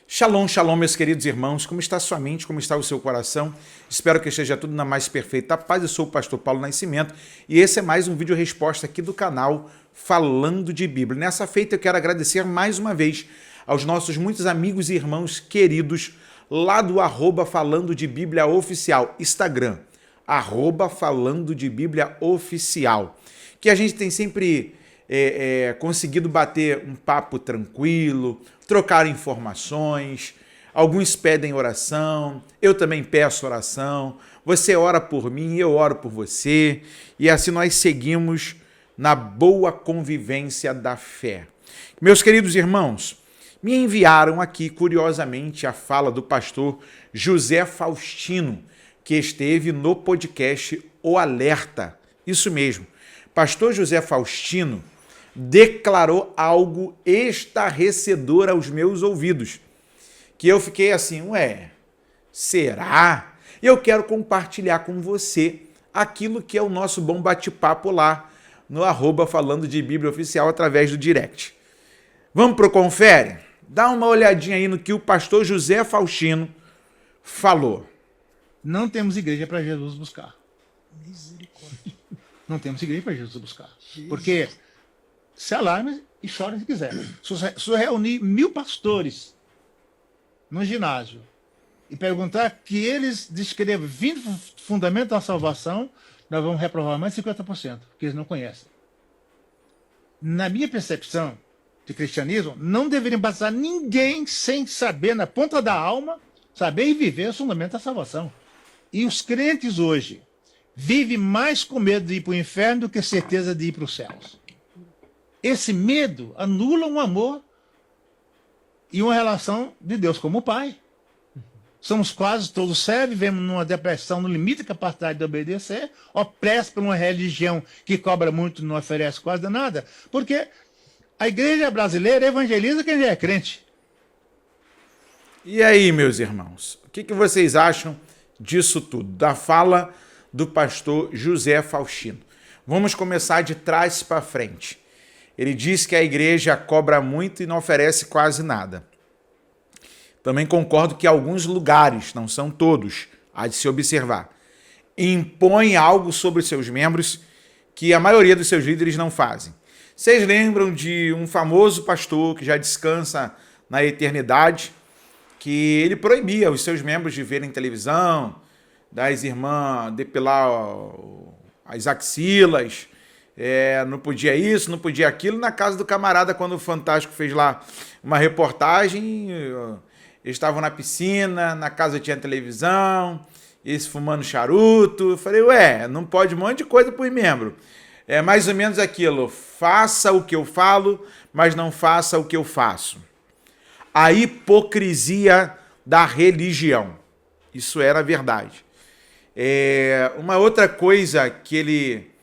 Shalom, shalom, meus queridos irmãos. Como está a sua mente? Como está o seu coração? Espero que esteja tudo na mais perfeita paz. Eu sou o pastor Paulo Nascimento e esse é mais um vídeo resposta aqui do canal Falando de Bíblia. Nessa feita eu quero agradecer mais uma vez aos nossos muitos amigos e irmãos queridos lá do @Falando de Bíblia Oficial, Instagram, @Falando de Bíblia Oficial, que a gente tem sempre conseguido bater um papo tranquilo, trocar informações, alguns pedem oração, eu também peço oração, você ora por mim, eu oro por você, e assim nós seguimos na boa convivência da fé. Meus queridos irmãos, me enviaram aqui, curiosamente, a fala do pastor José Faustino, que esteve no podcast O Alerta. Isso mesmo, pastor José Faustino declarou algo estarrecedor aos meus ouvidos, que eu fiquei assim, será? Eu quero compartilhar com você aquilo que é o nosso bom bate-papo lá no @Falando de Bíblia Oficial através do direct. Vamos pro confere? Dá uma olhadinha aí no que o pastor José Faustino falou. Não temos igreja para Jesus buscar. Misericórdia. Não temos igreja para Jesus buscar. Porque se alarme e chore se quiser. Se eu reunir 1000 pastores no ginásio e perguntar que eles descrevam 20 fundamentos da salvação, nós vamos reprovar mais de 50%, porque eles não conhecem. Na minha percepção de cristianismo, não deveria passar ninguém sem saber, na ponta da alma, saber e viver os fundamentos da salvação. E os crentes hoje vivem mais com medo de ir para o inferno do que certeza de ir para os céus. Esse medo anula um amor e uma relação de Deus como Pai. Somos quase todos sérios, vivemos numa depressão no limite da capacidade de obedecer, opressos por uma religião que cobra muito e não oferece quase nada, porque a igreja brasileira evangeliza quem já é crente. E aí, meus irmãos, o que vocês acham disso tudo, da fala do pastor José Faustino? Vamos começar de trás para frente. Ele diz que a igreja cobra muito e não oferece quase nada. Também concordo que alguns lugares, não são todos, há de se observar, impõe algo sobre seus membros que a maioria dos seus líderes não fazem. Vocês lembram de um famoso pastor que já descansa na eternidade, que ele proibia os seus membros de verem televisão, das irmãs depilar as axilas, não podia isso, não podia aquilo. Na casa do camarada, quando o Fantástico fez lá uma reportagem, eles estavam na piscina, na casa tinha televisão, eles fumando charuto. Eu falei, não pode um monte de coisa para os membros. É mais ou menos aquilo, faça o que eu falo, mas não faça o que eu faço. A hipocrisia da religião. Isso era a verdade. Uma outra coisa que ele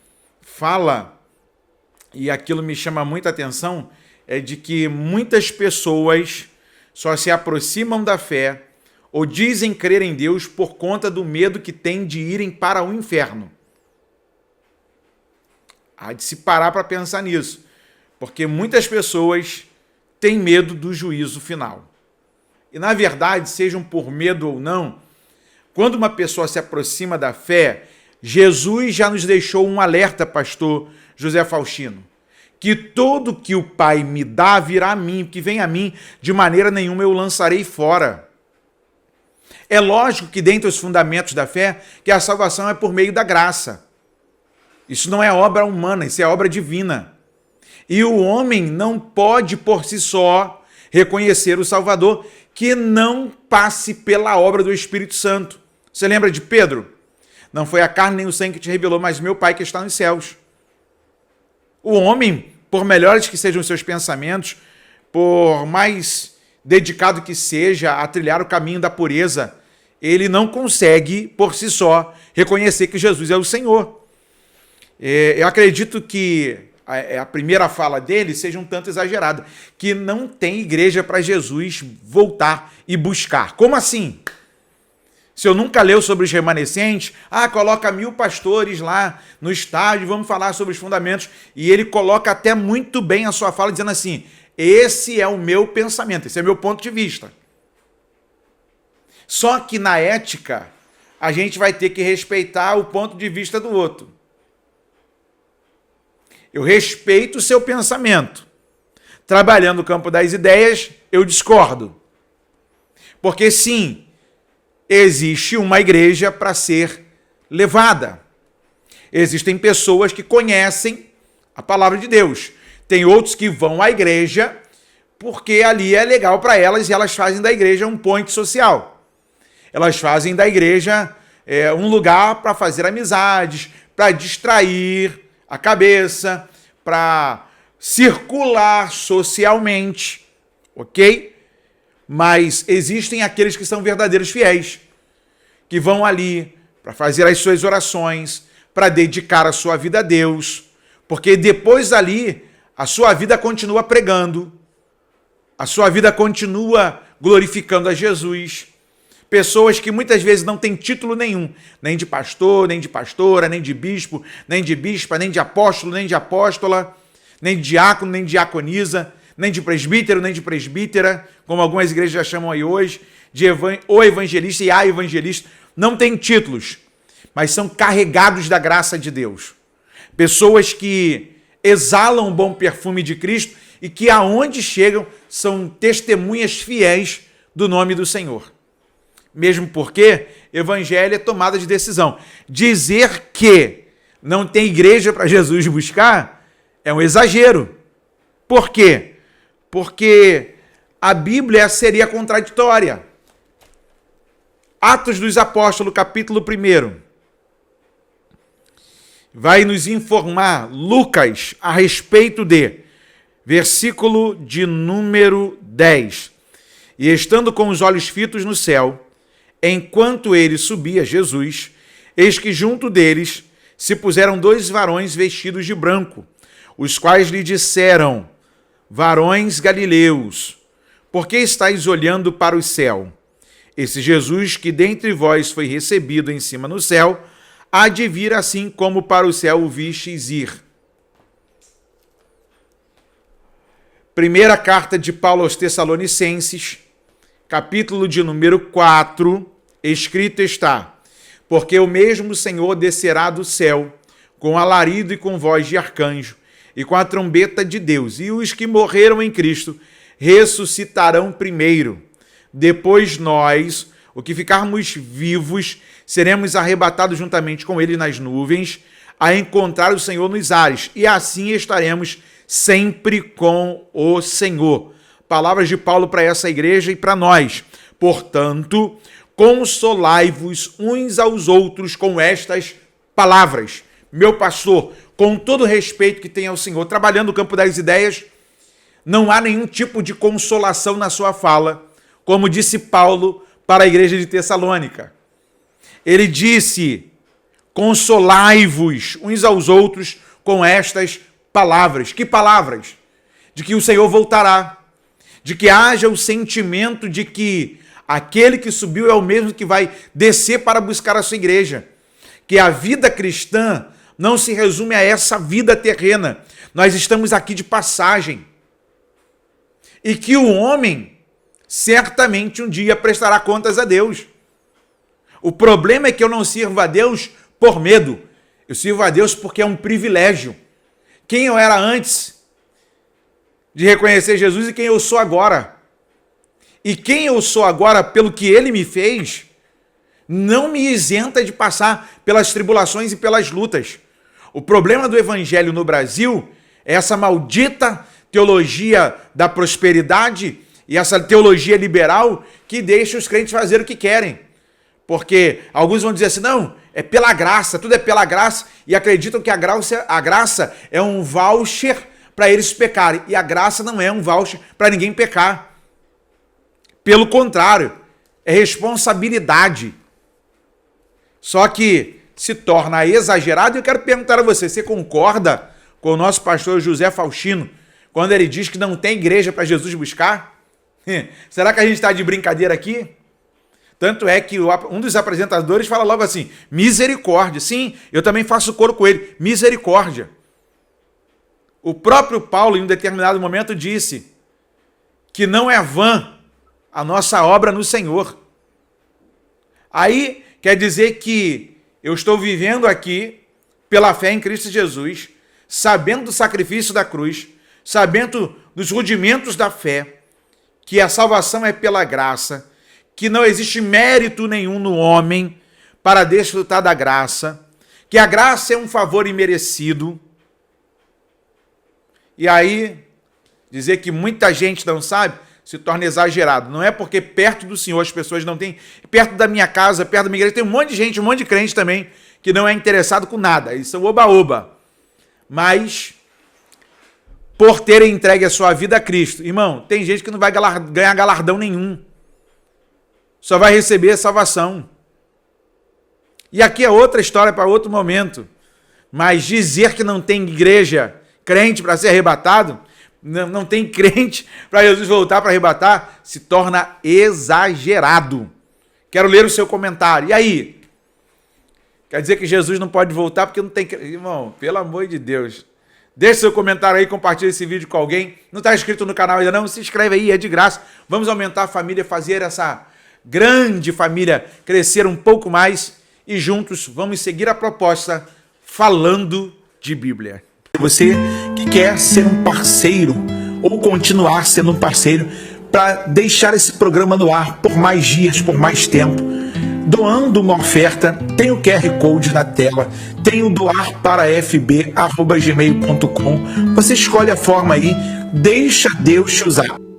fala, e aquilo me chama muita atenção, é de que muitas pessoas só se aproximam da fé ou dizem crer em Deus por conta do medo que têm de irem para o inferno. Há de se parar para pensar nisso, porque muitas pessoas têm medo do juízo final. E, na verdade, sejam por medo ou não, quando uma pessoa se aproxima da fé, Jesus já nos deixou um alerta, pastor José Faustino, que tudo que o Pai me dá virá a mim, que vem a mim, de maneira nenhuma eu lançarei fora. É lógico que dentre os fundamentos da fé, que a salvação é por meio da graça. Isso não é obra humana, isso é obra divina. E o homem não pode por si só reconhecer o Salvador que não passe pela obra do Espírito Santo. Você lembra de Pedro? Não foi a carne nem o sangue que te revelou, mas meu Pai que está nos céus. O homem, por melhores que sejam os seus pensamentos, por mais dedicado que seja a trilhar o caminho da pureza, ele não consegue, por si só, reconhecer que Jesus é o Senhor. Eu acredito que a primeira fala dele seja um tanto exagerada, que não tem igreja para Jesus voltar e buscar. Como assim? Se eu nunca leu sobre os remanescentes, coloca 1000 pastores lá no estádio, vamos falar sobre os fundamentos. E ele coloca até muito bem a sua fala, dizendo assim, esse é o meu pensamento, esse é o meu ponto de vista. Só que na ética, a gente vai ter que respeitar o ponto de vista do outro. Eu respeito o seu pensamento. Trabalhando no campo das ideias, eu discordo. Porque sim, existe uma igreja para ser levada. Existem pessoas que conhecem a palavra de Deus. Tem outros que vão à igreja porque ali é legal para elas e elas fazem da igreja um point social. Elas fazem da igreja um lugar para fazer amizades, para distrair a cabeça, para circular socialmente, ok? Mas existem aqueles que são verdadeiros fiéis, que vão ali para fazer as suas orações, para dedicar a sua vida a Deus, porque depois ali a sua vida continua pregando, a sua vida continua glorificando a Jesus. Pessoas que muitas vezes não têm título nenhum, nem de pastor, nem de pastora, nem de bispo, nem de bispa, nem de apóstolo, nem de apóstola, nem de diácono, nem de diaconisa, nem de presbítero, nem de presbítera, como algumas igrejas já chamam aí hoje, de o evangelista e a evangelista. Não têm títulos, mas são carregados da graça de Deus. Pessoas que exalam o bom perfume de Cristo e que aonde chegam são testemunhas fiéis do nome do Senhor. Mesmo porque evangelho é tomada de decisão. Dizer que não tem igreja para Jesus buscar é um exagero. Por quê? Porque a Bíblia seria contraditória. Atos dos Apóstolos, capítulo 1. Vai nos informar Lucas a respeito de versículo de número 10. E estando com os olhos fitos no céu, enquanto ele subia, Jesus, eis que junto deles se puseram 2 varões vestidos de branco, os quais lhe disseram: varões galileus, por que estáis olhando para o céu? Esse Jesus que dentre vós foi recebido em cima no céu, há de vir assim como para o céu o vistes ir. Primeira carta de Paulo aos Tessalonicenses, capítulo de número 4, escrito está: porque o mesmo Senhor descerá do céu, com alarido e com voz de arcanjo, e com a trombeta de Deus, e os que morreram em Cristo ressuscitarão primeiro. Depois nós, o que ficarmos vivos, seremos arrebatados juntamente com ele nas nuvens, a encontrar o Senhor nos ares, e assim estaremos sempre com o Senhor. Palavras de Paulo para essa igreja e para nós. Portanto, consolai-vos uns aos outros com estas palavras. Meu pastor, com todo o respeito que tem ao Senhor, trabalhando no campo das ideias, não há nenhum tipo de consolação na sua fala, como disse Paulo para a igreja de Tessalônica. Ele disse: consolai-vos uns aos outros com estas palavras. Que palavras? De que o Senhor voltará, de que haja o sentimento de que aquele que subiu é o mesmo que vai descer para buscar a sua igreja, que a vida cristã não se resume a essa vida terrena. Nós estamos aqui de passagem. E que o homem certamente um dia prestará contas a Deus. O problema é que eu não sirvo a Deus por medo. Eu sirvo a Deus porque é um privilégio. Quem eu era antes de reconhecer Jesus e quem eu sou agora. E quem eu sou agora, pelo que ele me fez, não me isenta de passar pelas tribulações e pelas lutas. O problema do evangelho no Brasil é essa maldita teologia da prosperidade e essa teologia liberal que deixa os crentes fazer o que querem. Porque alguns vão dizer assim: não, é pela graça, tudo é pela graça, e acreditam que a graça é um voucher para eles pecarem. E a graça não é um voucher para ninguém pecar. Pelo contrário, é responsabilidade. Só que se torna exagerado, e eu quero perguntar a você: você concorda com o nosso pastor José Faustino quando ele diz que não tem igreja para Jesus buscar? Será que a gente está de brincadeira aqui? Tanto é que um dos apresentadores fala logo assim: misericórdia. Sim, eu também faço coro com ele, misericórdia. O próprio Paulo, em um determinado momento, disse que não é vã a nossa obra no Senhor. Aí quer dizer que eu estou vivendo aqui pela fé em Cristo Jesus, sabendo do sacrifício da cruz, sabendo dos rudimentos da fé, que a salvação é pela graça, que não existe mérito nenhum no homem para desfrutar da graça, que a graça é um favor imerecido. E aí, dizer que muita gente não sabe, se torna exagerado. Não é porque perto do Senhor as pessoas não têm, perto da minha casa, perto da minha igreja, tem um monte de gente, um monte de crente também, que não é interessado com nada. Eles são oba-oba. Mas, por terem entregue a sua vida a Cristo, irmão, tem gente que não vai ganhar galardão nenhum. Só vai receber a salvação. E aqui é outra história para outro momento. Mas dizer que não tem igreja, crente para ser arrebatado, não tem crente para Jesus voltar para arrebatar, se torna exagerado. Quero ler o seu comentário. E aí? Quer dizer que Jesus não pode voltar porque não tem... Irmão, pelo amor de Deus. Deixe seu comentário aí, compartilhe esse vídeo com alguém. Não está inscrito no canal ainda não? Se inscreve aí, é de graça. Vamos aumentar a família, fazer essa grande família crescer um pouco mais e juntos vamos seguir a proposta falando de Bíblia. Você que quer ser um parceiro ou continuar sendo um parceiro para deixar esse programa no ar por mais dias, por mais tempo, doando uma oferta, tem o QR Code na tela, tem o doarparafb@gmail.com. Você escolhe a forma aí, deixa Deus te usar.